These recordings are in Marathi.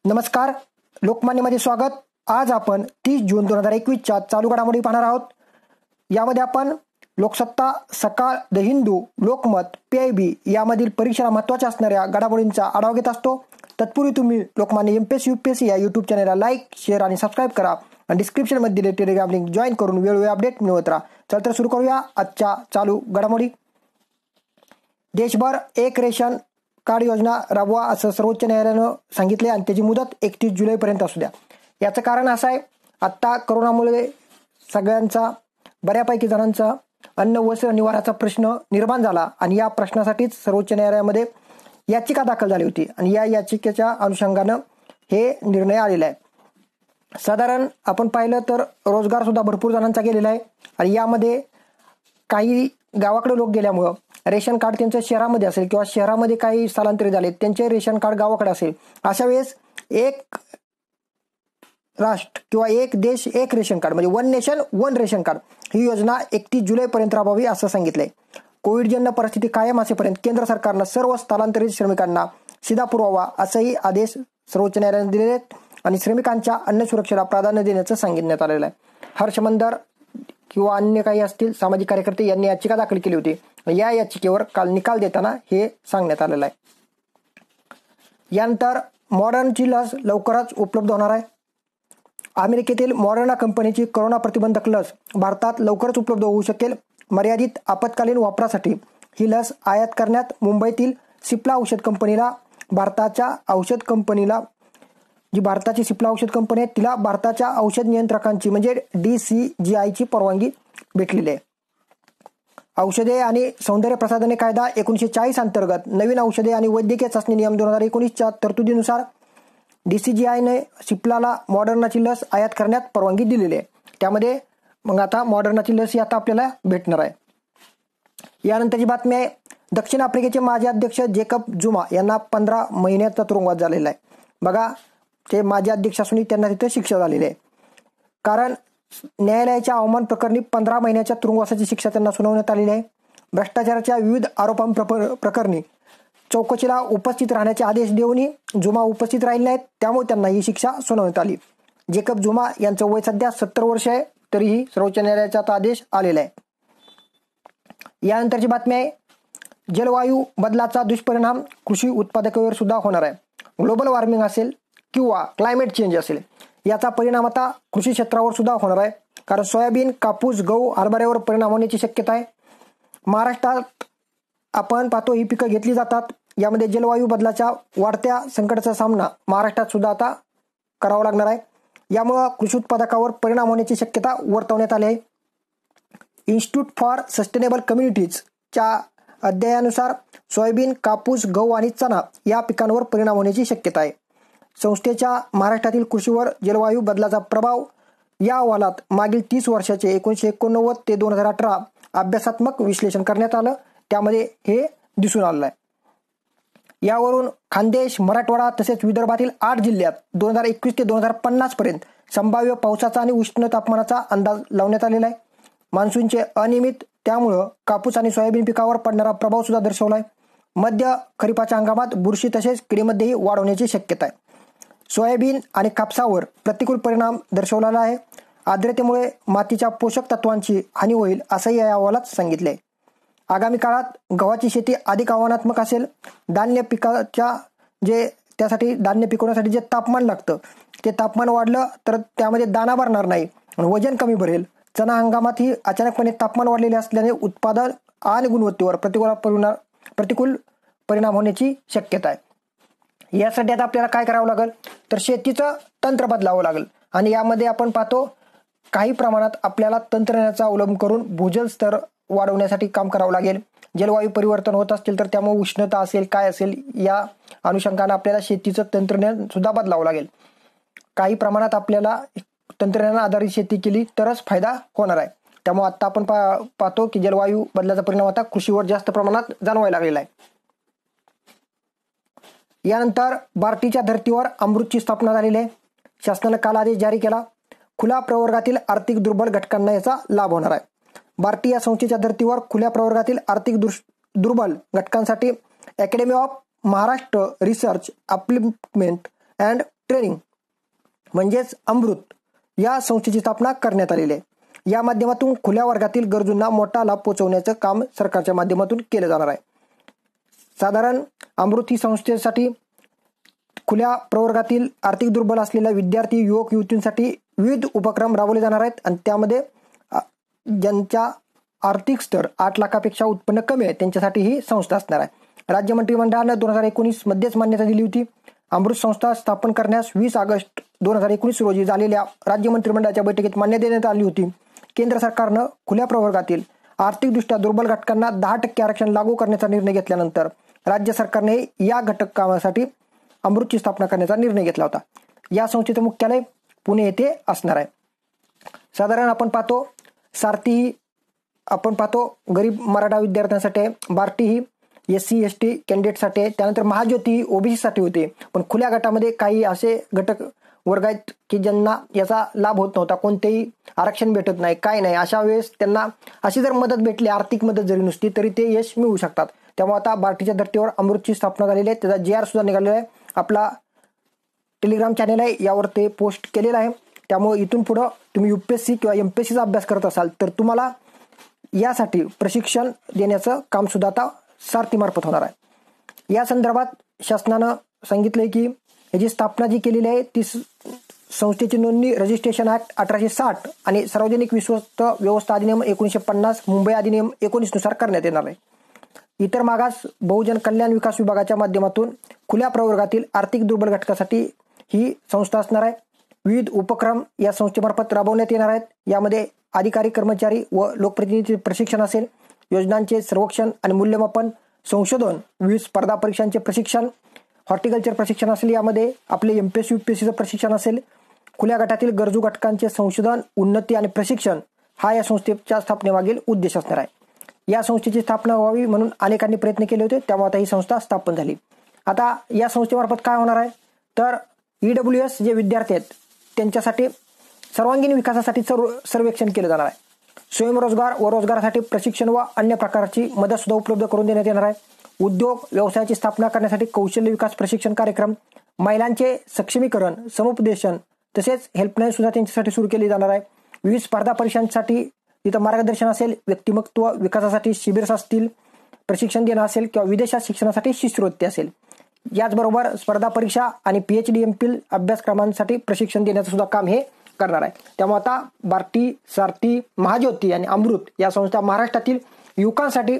नमस्कार, लोकमान्यमध्ये स्वागत. आज आपण 30 जून 2021च्या चालू घडामोडी पाहणार आहोत. यामध्ये आपण लोकसत्ता, सकाळ, द हिंदू, लोकमत, PIB यामधील परीक्षेला महत्त्वाच्या असणाऱ्या घडामोडींचा आढावा घेत असतो. तत्पूर्वी तुम्ही लोकमान्य MPSC UPSC या यूट्यूब चॅनलला लाईक, शेअर आणि सबस्क्राईब करा आणि डिस्क्रिप्शनमध्ये दिलेले टेलिग्राम लिंक जॉईन करून वेळोवेळी अपडेट मिळवत राहा. चल तर सुरू करूया आजच्या चालू घडामोडी. देशभर एक रेशन कार्ड योजना राबवा असं सर्वोच्च न्यायालयानं सांगितले आणि त्याची मुदत 31 जुलैपर्यंत असू द्या. याचं कारण असं आहे, आत्ता करोनामुळे सगळ्यांचा बऱ्यापैकी जणांचा अन्न वस्त्र निवाराचा प्रश्न निर्माण झाला आणि या प्रश्नासाठीच सर्वोच्च न्यायालयामध्ये याचिका दाखल झाली होती आणि या याचिकेच्या अनुषंगानं हे निर्णय आलेला आहे. साधारण आपण पाहिलं तर रोजगार सुद्धा भरपूर जणांचा गेलेला आहे आणि यामध्ये काही गावाकडे लोक गेल्यामुळं रेशन कार्ड त्यांचं शहरामध्ये असेल किंवा शहरामध्ये काही स्थलांतरित झाले त्यांचे रेशन कार्ड गावाकडे असेल. अशा वेळेस एक राष्ट्र किंवा एक देश एक रेशन कार्ड म्हणजे one nation one ration card ही योजना 31 जुलैपर्यंत राबवावी असं सांगितलंय. कोविडजन्य परिस्थिती कायम असेपर्यंत केंद्र सरकारनं सर्व स्थलांतरित श्रमिकांना सीधा पुरवावा असंही आदेश सर्वोच्च न्यायालयाने दिलेले आहेत आणि श्रमिकांच्या अन्न सुरक्षेला प्राधान्य देण्याचं सांगितण्यात आलेलं आहे. हर्षमंदर किंवा अन्य काही असतील सामाजिक कार्यकर्ते यांनी याचिका दाखल केली होती. या याचिकेवर काल निकाल देताना हे सांगण्यात आलेलं आहे. यानंतर मॉडर्नाची लस लवकरच उपलब्ध होणार आहे. अमेरिकेतील मॉडर्ना कंपनीची कोरोना प्रतिबंधक लस भारतात लवकरच उपलब्ध होऊ शकेल. मर्यादित आपत्कालीन वापरासाठी ही लस आयात करण्यात मुंबईतील सिप्ला औषध कंपनीला भारताची सिप्ला औषध कंपनी आहे तिला भारताच्या औषध नियंत्रकांची म्हणजे DCGIची परवानगी भेटलेली आहे. औषधे आणि सौंदर्य प्रसाधने कायदा 1940 अंतर्गत नवीन औषधे आणि वैद्यकीय चाचणी नियम 2019च्या तरतुदीनुसार DCGIने सिप्लाला मॉडर्नाची लस आयात करण्यात परवानगी दिलेली आहे. त्यामध्ये मग आता मॉडर्नाची लस ही आता आपल्याला भेटणार आहे. यानंतरची बातमी आहे, दक्षिण आफ्रिकेचे माजी अध्यक्ष जेकब झुमा यांना 15 महिन्याचा तुरुंगवास झालेला आहे. बघा, ते माजी अध्यक्ष असूनही त्यांना तिथे शिक्षा झालेली आहे. कारण न्यायालयाच्या अवमान प्रकरणी 15 महिन्याच्या तुरुंगवासाची शिक्षा त्यांना सुनावण्यात आलेली आहे. भ्रष्टाचाराच्या विविध आरोपांप्रकरणी चौकशीला उपस्थित राहण्याचे आदेश देऊनही झुमा उपस्थित राहिले नाहीत, त्यामुळे त्यांना ही शिक्षा सुनावण्यात आली. जेकब झुमा यांचं वय सध्या 70 वर्ष आहे, तरीही सर्वोच्च न्यायालयाचा आदेश आलेला आहे. यानंतरची बातमी आहे, जलवायू बदलाचा दुष्परिणाम कृषी उत्पादकांवर सुद्धा होणार आहे. ग्लोबल वॉर्मिंग असेल किंवा क्लायमेट चेंज असेल याचा परिणाम आता कृषी क्षेत्रावर सुद्धा होणार आहे. कारण सोयाबीन, कापूस, गहू, हरभऱ्यावर परिणाम होण्याची शक्यता आहे. महाराष्ट्रात आपण पाहतो ही पिकं घेतली जातात. यामध्ये जलवायू बदलाच्या वाढत्या संकटाचा सामना महाराष्ट्रात सुद्धा आता करावा लागणार आहे. यामुळे कृषी उत्पादकावर परिणाम होण्याची शक्यता वर्तवण्यात आली आहे. इन्स्टिट्यूट फॉर सस्टेनेबल कम्युनिटीजच्या अध्ययनानुसार सोयाबीन, कापूस, गहू आणि चणा या पिकांवर परिणाम होण्याची शक्यता आहे. संस्थेच्या महाराष्ट्रातील कृषीवर जलवायू बदलाचा प्रभाव या अहवालात मागील 30 वर्षाचे 1989 ते 2018 अभ्यासात्मक विश्लेषण करण्यात आलं. त्यामध्ये हे दिसून आलं आहे. यावरून खानदेश, मराठवाडा तसेच विदर्भातील 8 जिल्ह्यात 2021 ते 2050 पर्यंत संभाव्य पावसाचा आणि उष्ण तापमानाचा अंदाज लावण्यात आलेला आहे. मान्सूनचे अनियमित त्यामुळं कापूस आणि सोयाबीन पिकावर पडणारा प्रभाव सुद्धा दर्शवला आहे. मध्य खरीपाच्या हंगामात बुरशी तसेच किडीमध्येही वाढ होण्याची शक्यता आहे. सोयाबीन आणि कापसावर प्रतिकूल परिणाम दर्शवलेला आहे. आर्द्रतेमुळे मातीच्या पोषक तत्वांची हानी होईल असंही या अहवालात सांगितले. आगामी काळात गव्हाची शेती अधिक आव्हानात्मक असेल. धान्य पिकवण्यासाठी जे तापमान लागतं ते तापमान वाढलं तर त्यामध्ये दाना भरणार नाही आणि वजन कमी भरेल. चणा हंगामात ही अचानकपणे तापमान वाढलेले असल्याने उत्पादन आणि गुणवत्तेवर प्रतिकूल परिणाम होण्याची शक्यता आहे. यासाठी आता आपल्याला काय करावं लागेल तर शेतीचं तंत्र बदलावं लागेल आणि यामध्ये आपण पाहतो काही प्रमाणात आपल्याला तंत्रज्ञानाचा अवलंब करून भूजल स्तर वाढवण्यासाठी काम करावं लागेल. जलवायू परिवर्तन होत असतील तर त्यामुळे उष्णता असेल काय असेल या अनुषंगाने आपल्याला शेतीचं तंत्रज्ञान सुद्धा बदलावं लागेल. काही प्रमाणात आपल्याला तंत्रज्ञान आधारित शेती केली तरच फायदा होणार आहे. त्यामुळे आता आपण पाहतो की जलवायू बदलाचा परिणाम आता कृषीवर जास्त प्रमाणात जाणवायला लागलेला आहे. यानंतर बार्टीच्या धर्तीवर अमृतची स्थापना झालेली आहे. शासनानं काल आदेश जारी केला. खुल्या प्रवर्गातील आर्थिक दुर्बल घटकांना याचा लाभ होणार आहे. बार्टी या संस्थेच्या धर्तीवर खुल्या प्रवर्गातील आर्थिक दुर्बल घटकांसाठी academy of Maharashtra research upliftment and training म्हणजेच अमृत या संस्थेची स्थापना करण्यात आलेली आहे. या माध्यमातून खुल्या वर्गातील गरजूंना मोठा लाभ पोहोचवण्याचं काम सरकारच्या माध्यमातून केलं जाणार आहे. साधारण अमृत ही संस्थेसाठी खुल्या प्रवर्गातील आर्थिक दुर्बल असलेल्या विद्यार्थी युवक युवतींसाठी विविध उपक्रम राबवले जाणार आहेत आणि त्यामध्ये ज्यांच्या आर्थिक स्तर 8 लाखापेक्षा उत्पन्न कमी आहे त्यांच्यासाठी ही संस्था असणार आहे. राज्य मंत्रिमंडळानं 2019 मध्येच मान्यता दिली होती. अमृत संस्था स्थापन करण्यास 20 ऑगस्ट 2019 रोजी झालेल्या राज्य मंत्रिमंडळाच्या बैठकीत मान्यता देण्यात आली होती. केंद्र सरकारनं खुल्या प्रवर्गातील आर्थिकदृष्ट्या दुर्बल घटकांना 10% आरक्षण लागू करण्याचा निर्णय घेतल्यानंतर राज्य सरकारने या घटकासाठी अमृतची स्थापना करण्याचा निर्णय घेतला होता. या संस्थेचं मुख्यालय पुणे येथे असणार आहे. साधारण आपण पाहतो सारथी आपण पाहतो गरीब मराठा विद्यार्थ्यांसाठी आहे. बार्टी ही SC ST कॅन्डिडेटसाठी आहे. त्यानंतर महाज्योती ही OBC साठी होते. पण खुल्या गटामध्ये काही असे घटक वर्ग आहेत की ज्यांना याचा लाभ होत नव्हता, कोणतेही आरक्षण भेटत नाही, काय नाही. अशा वेळेस त्यांना अशी जर मदत भेटली, आर्थिक मदत जरी नुसती, तरी ते यश मिळवू शकतात. त्यामुळे आता बार्टीच्या धर्तीवर अमृतची स्थापना झालेली आहे. त्याचा GR सुद्धा निघालेला आहे. आपला टेलिग्राम चॅनेल आहे, यावर ते पोस्ट केलेलं आहे. त्यामुळे इथून पुढं तुम्ही UPSC किंवा MPSCचा अभ्यास करत असाल तर तुम्हाला यासाठी प्रशिक्षण देण्याचं काम सुद्धा आता सारथीमार्फत होणार आहे. या संदर्भात शासनानं सांगितलंय की याची स्थापना जी केलेली आहे ती संस्थेची नोंदणी रजिस्ट्रेशन ऍक्ट 1860 आणि सार्वजनिक विश्वस्त व्यवस्था अधिनियम 1950 मुंबई अधिनियम 19 नुसार करण्यात येणार आहे. इतर मागास बहुजन कल्याण विकास विभागाच्या माध्यमातून खुल्या प्रवर्गातील आर्थिक दुर्बल घटकासाठी ही संस्था असणार आहे. विविध उपक्रम या संस्थेमार्फत राबवण्यात येणार आहेत. यामध्ये अधिकारी कर्मचारी व लोकप्रतिनिधी प्रशिक्षण असेल, योजनांचे सर्वेक्षण आणि मूल्यमापन, संशोधन, विविध स्पर्धा परीक्षांचे प्रशिक्षण, हॉर्टिकल्चर प्रशिक्षण असेल, यामध्ये आपले MPSC UPSCचं प्रशिक्षण असेल. खुल्या गटातील गरजू घटकांचे संशोधन, उन्नती आणि प्रशिक्षण हा या संस्थेच्या स्थापनेमागील उद्देश असणार आहे. या संस्थेची स्थापना व्हावी म्हणून अनेकांनी प्रयत्न केले होते, त्यामुळे आता ही संस्था स्थापन झाली. आता या संस्थेमार्फत काय होणार आहे तर EWS जे विद्यार्थी आहेत त्यांच्यासाठी सर्वांगीण विकासासाठी सर्वेक्षण केलं जाणार आहे. स्वयंरोजगार व रोजगारासाठी प्रशिक्षण व अन्य प्रकारची मदत सुद्धा उपलब्ध करून देण्यात येणार आहे. उद्योग व्यवसायाची स्थापना करण्यासाठी कौशल्य विकास प्रशिक्षण कार्यक्रम, महिलांचे सक्षमीकरण, समुपदेशन तसेच हेल्पलाईन सुद्धा त्यांच्यासाठी सुरू केली जाणार आहे. विविध स्पर्धा परीक्षांसाठी तिथं मार्गदर्शन असेल, व्यक्तिमत्व विकासासाठी शिबिर असतील, प्रशिक्षण देणं असेल किंवा विदेशात शिक्षणासाठी शिष्यवृत्ती असेल. याचबरोबर स्पर्धा परीक्षा आणि PhD MPhil अभ्यासक्रमांसाठी प्रशिक्षण देण्याचं सुद्धा काम हे करणार आहे. त्यामुळे आता बार्टी, सारथी, महाज्योती आणि अमृत या संस्था महाराष्ट्रातील युवकांसाठी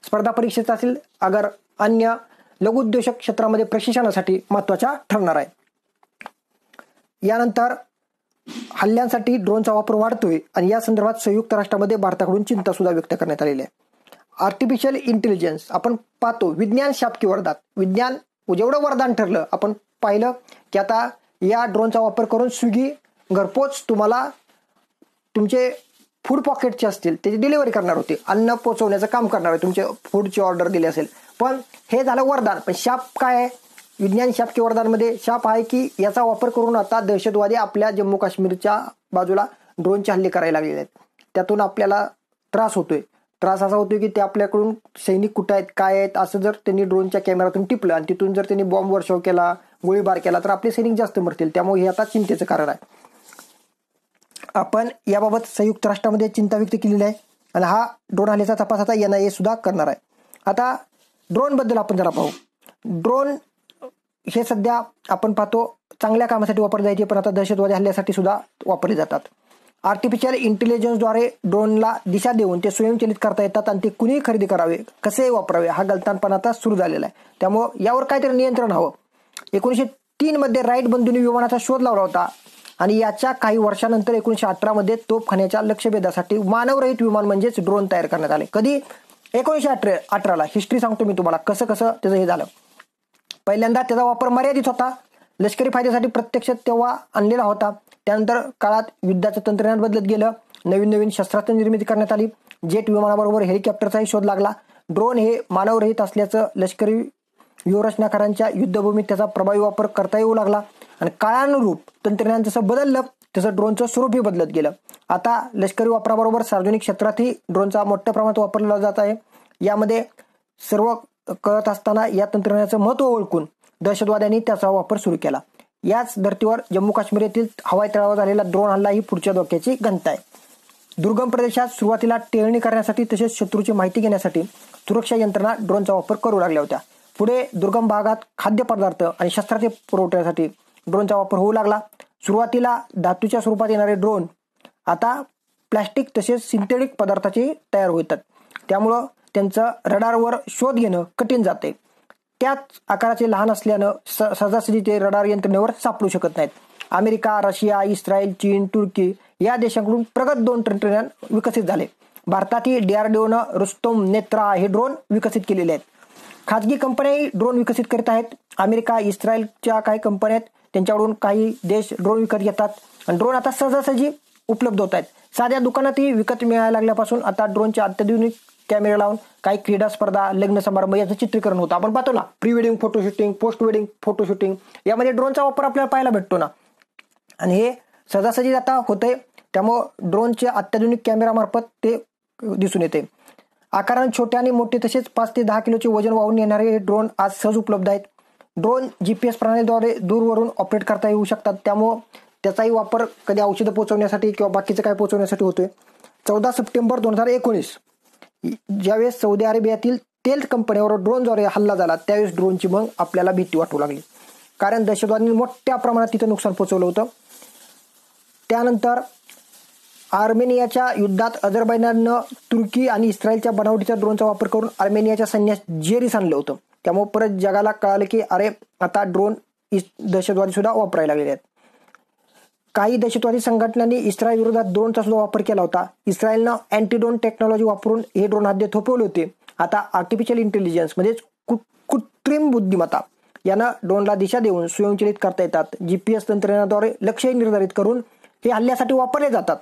स्पर्धा परीक्षेचा असेल अगर अन्य लघुउद्योजक क्षेत्रामध्ये प्रशिक्षणासाठी महत्त्वाच्या ठरणार आहे. यानंतर हल्ल्यांसाठी ड्रोनचा वापर वाढतोय आणि या संदर्भात संयुक्त राष्ट्रामध्ये भारताकडून चिंता सुद्धा व्यक्त करण्यात आलेली आहे. आर्टिफिशियल इंटेलिजन्स आपण पाहतो विज्ञान शापकी वरदान. विज्ञान जेवढं वरदान ठरलं, आपण पाहिलं की आता या ड्रोनचा वापर करून स्विगी घरपोच तुम्हाला तुमचे फूड पॉकेटचे असतील त्याची डिलिव्हरी करणार होते, अन्न पोहोचवण्याचं काम करणार आहे, तुमचे फूडची ऑर्डर दिली असेल. पण हे झालं वरदान. पण शाप काय आहे? विज्ञान शापकी वरदानमध्ये शाप आहे की याचा वापर करून आता दहशतवादी आपल्या जम्मू काश्मीरच्या बाजूला ड्रोनचे हल्ले करायला लागलेले आहेत. त्यातून आपल्याला त्रास होतोय. त्रास असा होतोय की ते आपल्याकडून सैनिक कुठे आहेत, काय आहेत असं जर त्यांनी ड्रोनच्या कॅमेऱ्यातून टिपलं आणि तिथून जर त्यांनी बॉम्ब वर्षाव केला, गोळीबार केला तर आपले सैनिक जास्त मरतील. त्यामुळे हे आता चिंतेचं कारण आहे. आपण याबाबत संयुक्त राष्ट्रामध्ये चिंता व्यक्त केलेली आहे आणि हा ड्रोन हल्ल्याचा तपास आता NIA सुद्धा करणार आहे. आता ड्रोन बद्दल आपण जरा पाहू. ड्रोन हे सध्या आपण पाहतो चांगल्या कामासाठी वापरले जायचे, पण आता दहशतवादी हल्ल्यासाठी सुद्धा वापरले जातात. आर्टिफिशियल इंटेलिजन्सद्वारे ड्रोनला दिशा देऊन ते स्वयंचलित करता येतात आणि ते कुणीही खरेदी करावे, कसे वापरावे हा गलतानपणा आता सुरू झालेला आहे. त्यामुळे यावर काहीतरी नियंत्रण हवं. 1903 मध्ये राईट बंधूंनी विमानाचा शोध लावला होता आणि याच्या काही वर्षानंतर 1918 मध्ये तोफखान्याच्या लक्ष्यभेदासाठी मानवरहित विमान म्हणजेच ड्रोन तयार करण्यात आले. कधी? 1918ला. हिस्ट्री सांगतो मी तुम्हाला कसं कसं त्याचं हे झालं. पहिल्यांदा त्याचा वापर मर्यादित होता, लष्करी फायद्यासाठी प्रत्यक्ष तेव्हा आणलेला होता. त्यानंतर काळात युद्धाचं तंत्रज्ञान बदलत गेलं, नवीन नवीन शस्त्रास्त्र निर्मिती करण्यात आली, जेट विमानाबरोबर हेलिकॉप्टरचाही शोध लागला. ड्रोन हे मानवरहित असल्याचं लष्करी व्यूहरचनाकारांच्या युद्धभूमीत त्याचा प्रभावी वापर करता येऊ लागला आणि काळानुरूप तंत्रज्ञान जसं बदललं तसं ड्रोनचं स्वरूपही बदलत गेलं. आता लष्करी वापराबरोबर सार्वजनिक क्षेत्रातही ड्रोनचा मोठ्या प्रमाणात वापरला जात आहे. यामध्ये सर्व कळत असताना या तंत्रज्ञानाचं महत्त्व ओळखून दहशतवाद्यांनी त्याचा वापर सुरू केला. याच धर्तीवर जम्मू काश्मीर येथील हवाई तळावर झालेला ड्रोन हल्ला ही पुढच्या धोक्याची घंटा आहे. दुर्गम प्रदेशात सुरुवातीला टेळणी करण्यासाठी तसेच शत्रूची माहिती घेण्यासाठी सुरक्षा यंत्रणा ड्रोनचा वापर करू लागल्या होत्या. पुढे दुर्गम भागात खाद्यपदार्थ आणि शस्त्रास्त्रे पुरवठ्यासाठी ड्रोनचा वापर होऊ लागला. सुरुवातीला धातूच्या स्वरूपात येणारे ड्रोन आता प्लॅस्टिक तसेच सिंथेटिक पदार्थाचे तयार होतात. त्यामुळं त्यांचं रडारवर शोध घेणं कठीण जाते. त्याच आकाराचे लहान असल्यानं सहजासहजी ते रडार यंत्रणेवर सापडू शकत नाहीत. अमेरिका, रशिया, इस्रायल, चीन, तुर्की या देशांकडून प्रगत ड्रोन तंत्रज्ञान विकसित झाले. भारतातील DRDOनं रुस्तम, नेत्रा हे ड्रोन विकसित केलेले आहेत. खाजगी कंपन्याही ड्रोन विकसित करीत आहेत. अमेरिका, इस्रायलच्या काही कंपन्या आहेत, त्यांच्याकडून काही देश ड्रोन विकत घेतात आणि ड्रोन आता सहजासहजी उपलब्ध होत आहेत. साध्या दुकानातही विकत मिळायला लागल्यापासून आता ड्रोनचे अत्याधुनिक कॅमेरे लावून काही क्रीडा स्पर्धा, लग्न समारंभ याचं चित्रीकरण होतं. आपण पाहतो ना, pre wedding photo shooting, post wedding photo shooting यामध्ये ड्रोनचा वापर आपल्याला पाहायला भेटतो ना. आणि हे सहजासहजी आता होतंय. त्यामुळं ड्रोनचे अत्याधुनिक कॅमेरामार्फत ते दिसून येते. आकाराने छोटे आणि मोठे तसेच 5 ते 10 किलोचे वजन वाहून येणारे हे ड्रोन आज सहज उपलब्ध आहेत. ड्रोन GPS प्रणालीद्वारे दूरवरून ऑपरेट करता येऊ शकतात. त्यामुळं त्याचाही वापर कधी औषधं पोहोचवण्यासाठी किंवा बाकीचं काय पोहोचवण्यासाठी होतोय. 14 सप्टेंबर 2019 ज्यावेळेस सौदी अरेबियातील तेल कंपनीवर ड्रोनद्वारे हल्ला झाला त्यावेळेस ड्रोनची मग आपल्याला भीती वाटू लागली. कारण दहशतवाद्यांनी मोठ्या प्रमाणात तिथं नुकसान पोहोचवलं होतं. त्यानंतर आर्मेनियाच्या युद्धात अझरबैजाननं तुर्की आणि इस्रायलच्या बनावटीच्या ड्रोनचा वापर करून आर्मेनियाच्या सैन्यास जेरीस आणलं होतं. त्यामुळे परत जगाला कळालं की अरे आता ड्रोन दहशतवादी सुद्धा वापरायला लागलेले आहेत. काही दहशतवादी संघटनांनी इस्रायल विरोधात ड्रोनचा सुद्धा वापर केला होता. इस्रायलनं अँटी ड्रोन टेक्नॉलॉजी वापरून हे ड्रोन हद्दीत थोपवले होते. आता आर्टिफिशियल इंटेलिजन्स म्हणजेच कृत्रिम बुद्धिमत्ता यानं ड्रोनला दिशा देऊन स्वयंचलित करता येतात. GPS तंत्रज्ञानाद्वारे लक्ष्य निर्धारित करून हे हल्ल्यासाठी वापरले जातात.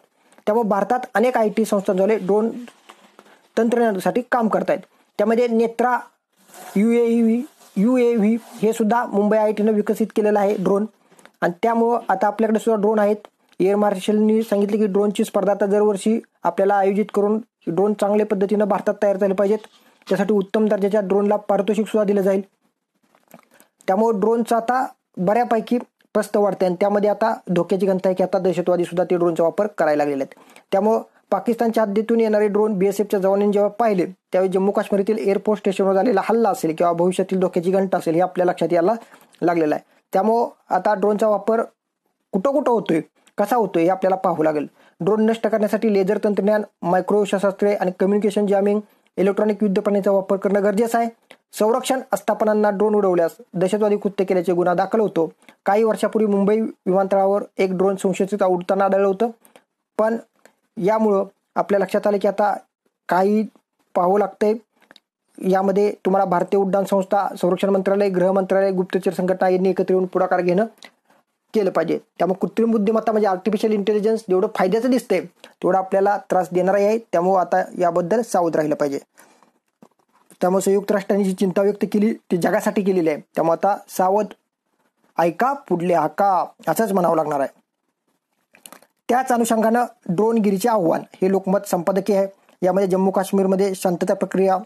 त्यामुळे भारतात अनेक IT संस्थांद्वारे ड्रोन तंत्रज्ञानासाठी काम करतायत. त्यामध्ये नेत्रा UAV हे सुद्धा मुंबई IITनं विकसित केलेलं आहे ड्रोन. आणि त्यामुळं आता आपल्याकडे सुद्धा ड्रोन आहेत. एअर मार्शलनी सांगितले की ड्रोनची स्पर्धा आता दरवर्षी आपल्याला आयोजित करून ड्रोन चांगल्या पद्धतीनं भारतात तयार झाले पाहिजेत. त्यासाठी उत्तम दर्जाच्या ड्रोनला पारितोषिक सुद्धा दिलं जाईल. त्यामुळे ड्रोनचा आता बऱ्यापैकी प्रस्ताव वाढते आणि त्यामध्ये आता धोक्याची घंटा आहे की आता दहशतवादी सुद्धा ते ड्रोनचा वापर करायला लागलेले आहेत. त्यामुळं पाकिस्तानच्या हद्दीतून येणारे ड्रोन BSFच्या जवानांनी जेव्हा पाहिले त्यावेळी जम्मू काश्मीरातील एअरपोर्ट स्टेशनवर झालेला हल्ला असेल किंवा भविष्यातील धोक्याची घंटा असेल हे आपल्या लक्षात यायला लागलेलं आहे. त्यामुळं आता ड्रोनचा वापर कुठं कुठं होतोय, कसा होतोय हे आपल्याला पाहावं लागेल. ड्रोन नष्ट करण्यासाठी लेझर तंत्रज्ञान, मायक्रो शस्त्रास्त्रे आणि कम्युनिकेशन जॅमिंग, इलेक्ट्रॉनिक युद्धप्रणालीचा वापर करणं गरजेचं आहे. संरक्षण आस्थापनांना ड्रोन उडवल्यास दहशतवादी कृत्य केल्याचे गुन्हा दाखल होतो. काही वर्षापूर्वी मुंबई विमानतळावर एक ड्रोन संशयित उडताना आढळलं होतं. पण यामुळं आपल्या लक्षात आलं की आता काही पाहावं लागतंय. यामध्ये तुम्हाला भारतीय उड्डाण संस्था, संरक्षण मंत्रालय, गृह मंत्रालय, गुप्तचर संघटना यांनी एकत्र येऊन पुढाकार घेणं केलं पाहिजे. त्यामुळे कृत्रिम बुद्धिमत्ता म्हणजे आर्टिफिशियल इंटेलिजन्स जेवढं फायद्याचं दिसतंय तेवढं आपल्याला त्रास देणारही आहे. त्यामुळे आता याबद्दल सावध राहिलं पाहिजे. त्यामुळे संयुक्त राष्ट्रांनी जी चिंता व्यक्त केली ती जगासाठी केलेली आहे. त्यामुळे आता सावध, ऐका पुढले हाका असंच म्हणावं लागणार आहे. त्याच अनुषंगानं ड्रोनगिरीचे आव्हान हे लोकमत संपादकीय आहे. यामध्ये जम्मू काश्मीरमध्ये शांतता प्रक्रिया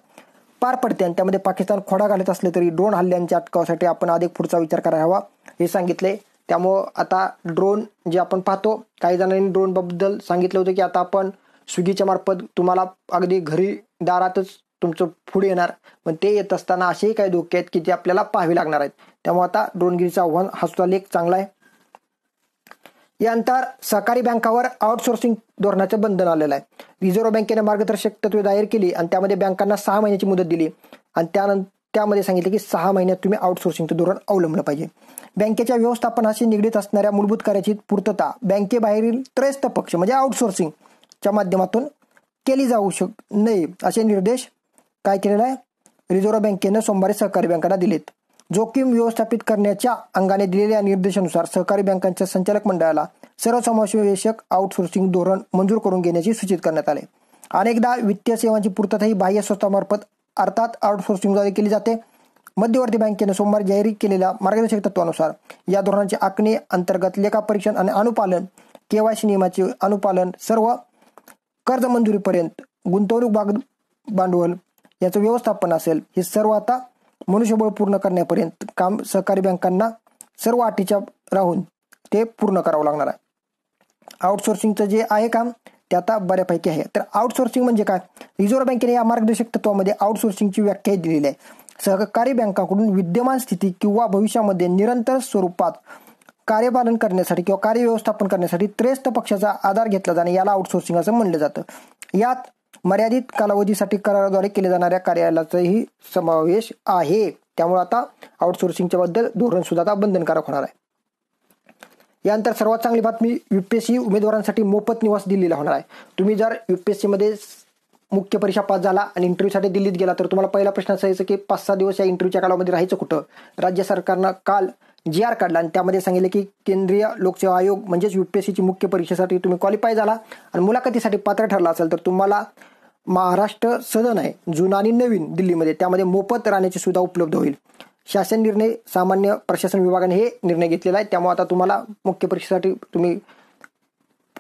पार पडते आणि त्यामध्ये पाकिस्तान खोडा घालत असले तरी ड्रोन हल्ल्यांच्या अटकावासाठी आपण अधिक पुढचा विचार करायला हवा हे सांगितले. त्यामुळं आता ड्रोन जे आपण पाहतो, काही जणांनी ड्रोनबद्दल सांगितलं होतं की आता आपण स्विगीच्या मार्फत तुम्हाला अगदी घरी दारातच तुमचं फूड येणार, पण ते येत असताना असेही काही धोके आहेत की जे आपल्याला पाहावे लागणार आहेत. त्यामुळे आता ड्रोनगिरीचं आव्हान हा सुद्धा लेख चांगला आहे. यानंतर सहकारी बँकावर आउटसोर्सिंग धोरणाचं बंधन आलेलं आहे. रिझर्व्ह बँकेने मार्गदर्शक तत्वे जाहीर केली आणि त्यामध्ये बँकांना 6 महिन्याची मुदत दिली आणि त्यामध्ये सांगितले की 6 महिन्यात तुम्ही आउटसोर्सिंगचं धोरण अवलंबलं पाहिजे. बँकेच्या व्यवस्थापनाशी निगडीत असणाऱ्या मूलभूत कार्याची पूर्तता बँकेबाहेरील त्रयस्थ पक्ष म्हणजे आउटसोर्सिंगच्या माध्यमातून केली जाऊ नये असे निर्देश काय केलेला आहे, रिझर्व्ह बँकेनं सोमवारी सहकारी बँकांना दिलेत. जोखीम व्यवस्थापित करण्याच्या अंगाने दिलेल्या निर्देशानुसार सहकारी बँकांच्या संचालक मंडळाला सर्वसमावेशक आउटसोर्सिंग धोरण मंजूर करून घेण्याची सूचित करण्यात आले. अनेकदा वित्तीय सेवांची पूर्तता ही बाह्य संस्थांमार्फत अर्थात आउटसोर्सिंगद्वारे केली जाते. मध्यवर्ती बँकेने सोमवारी जाहीर केलेल्या मार्गदर्शक तत्वानुसार या धोरणाची आखणी, अंतर्गत लेखापरीक्षण आणि अनुपालन, KYC नियमाचे अनुपालन, सर्व कर्ज मंजुरीपर्यंत गुंतवणूक भांडवल याचं व्यवस्थापन असेल, हे सर्व आता मनुष्यबळ पूर्ण करण्यापर्यंत काम सहकारी बँकांना सर्व अटीच्या राहून ते पूर्ण करावं लागणार आहे. आउटसोर्सिंगचं जे आहे काम ते आता बऱ्यापैकी आहे. तर आउटसोर्सिंग म्हणजे काय? रिझर्व्ह बँकेने या मार्गदर्शक तत्वामध्ये आउटसोर्सिंगची व्याख्या दिलेली आहे. सहकारी बँकांकडून विद्यमान स्थिती किंवा भविष्यामध्ये निरंतर स्वरूपात कार्यपालन करण्यासाठी किंवा कार्यव्यवस्थापन करण्यासाठी त्रयस्थ पक्षाचा आधार घेतला जाणे याला आउटसोर्सिंग असं म्हणलं जातं. यात मर्यादित कालावधीसाठी कराराद्वारे केल्या जाणाऱ्या कार्यालयाचाही समावेश आहे. त्यामुळे आता आउटसोर्सिंगच्या बद्दल धोरण सुद्धा आता बंधनकारक होणार आहे. यानंतर सर्वात चांगली बातमी, UPSC उमेदवारांसाठी मोफत निवास दिल्लीला होणार आहे. तुम्ही जर UPSC मध्ये मुख्य परीक्षा पास झाला आणि इंटरव्ह्यूसाठी दिल्लीत गेला तर तुम्हाला पहिला प्रश्न असायचा की 5-6 दिवस या इंटरव्ह्यूच्या कालामध्ये राहायचं कुठं. राज्य सरकारनं काल GR काढला आणि त्यामध्ये सांगितलं की केंद्रीय लोकसेवा आयोग म्हणजेच UPSCची मुख्य परीक्षेसाठी तुम्ही क्वालिफाय झाला आणि मुलाखतीसाठी पात्र ठरला असेल तर तुम्हाला महाराष्ट्र सदन आहे जुना आणि नवीन दिल्लीमध्ये, त्यामध्ये मोफत राहण्याची सुविधा उपलब्ध होईल. शासन निर्णय सामान्य प्रशासन विभागाने हे निर्णय घेतलेला आहे. त्यामुळे आता तुम्हाला मुख्य परीक्षेसाठी तुम्ही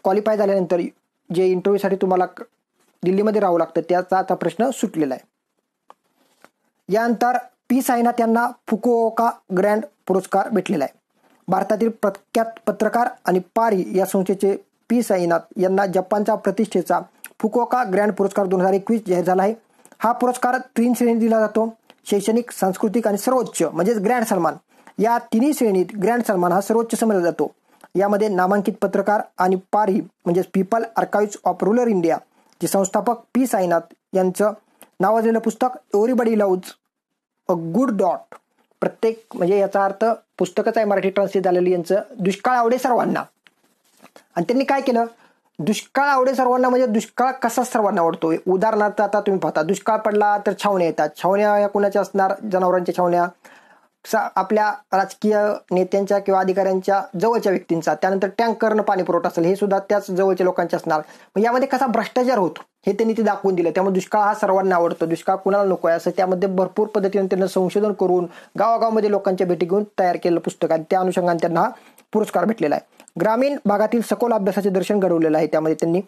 क्वालिफाय झाल्यानंतर जे इंटरव्ह्यूसाठी तुम्हाला दिल्लीमध्ये राहावं लागतं त्याचा आता प्रश्न सुटलेला आहे. यानंतर पी साईनाथ यांना फुकुओका ग्रँड पुरस्कार भेटलेला आहे. भारतातील प्रख्यात पत्रकार आणि पारी या संस्थेचे पी साईनाथ यांना जपानचा प्रतिष्ठेचा फुकुओका ग्रँड पुरस्कार 2021 जाहीर झाला आहे. हा पुरस्कार 3 श्रेणी दिला जातो. शैक्षणिक, सांस्कृतिक आणि सर्वोच्च म्हणजेच ग्रँड सन्मान. या तिन्ही श्रेणीत ग्रँड सन्मान हा सर्वोच्च समजला जातो. यामध्ये नामांकित पत्रकार आणि पारी म्हणजेच people archives of rural India चे संस्थापक पी साईनाथ यांचं नावाजलेलं पुस्तक everybody loves a good dot, प्रत्येक म्हणजे याचा अर्थ पुस्तकच आहे मराठी ट्रान्सलेट झालेली, यांचं दुष्काळ आवडे सर्वांना. आणि त्यांनी काय केलं, दुष्काळ आवडे सर्वांना म्हणजे दुष्काळ कसा सर्वांना आवडतो. उदाहरणार्थ आता तुम्ही पाहता दुष्काळ पडला तर छावण्या येतात. छावण्या या कोणाच्या असणार, जनावरांच्या छावण्या, आपल्या राजकीय नेत्यांच्या किंवा अधिकाऱ्यांच्या जवळच्या व्यक्तींचा. त्यानंतर टँकरनं पाणी पुरवठा असेल हे सुद्धा त्याच जवळच्या लोकांचे असणार. मग यामध्ये कसा भ्रष्टाचार होतो हे त्यांनी ते दाखवून दिलं. त्यामुळे दुष्काळ हा सर्वांना आवडतो, दुष्काळ कुणाला नको आहे असं त्यामध्ये भरपूर पद्धतीने त्यांना संशोधन करून गावागावामध्ये लोकांच्या भेटी घेऊन तयार केलेलं पुस्तक आहे. त्या अनुषंगाने त्यांना हा पुरस्कार भेटलेला आहे. ग्रामीण भागातील सखोल अभ्यासाचे दर्शन घडवलेलं आहे. त्यामध्ये त्यांनी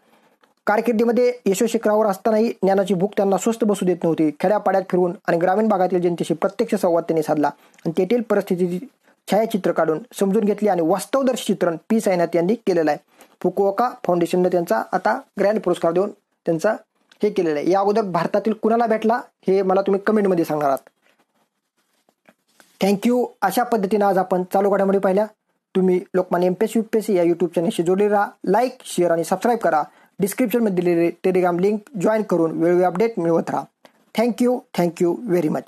कारकिर्दीमध्ये यशस्वी शिखरावर असतानाही ज्ञानाची भूक त्यांना स्वस्थ बसू देत नव्हती. खेड्यापाड्यात फिरून आणि ग्रामीण भागातील जनतेशी प्रत्यक्ष संवाद त्यांनी साधला आणि तेथील परिस्थितीची छायाचित्र काढून समजून घेतली आणि वास्तवदर्शी चित्रण पी साईनाथ यांनी केलेलं आहे. फुकुओका फाउंडेशनने त्यांचा आता ग्रँड पुरस्कार देऊन त्यांचा हे केलेलं आहे. या अगोदर भारतातील कुणाला भेटला हे मला तुम्ही कमेंटमध्ये सांगणार आहात. थँक्यू. अशा पद्धतीने आज आपण चालू घडामोडी पाहिल्या. तुम्ही लोकमान्य MPSC UPSC या युट्यूब चॅनलशी जोडले राहा. लाईक, शेअर आणि सबस्क्राईब करा. डिस्क्रिप्शनमध्ये दिलेले टेलिग्राम लिंक जॉईन करून वेळोवेळी अपडेट मिळवत राहा. Thank you very much.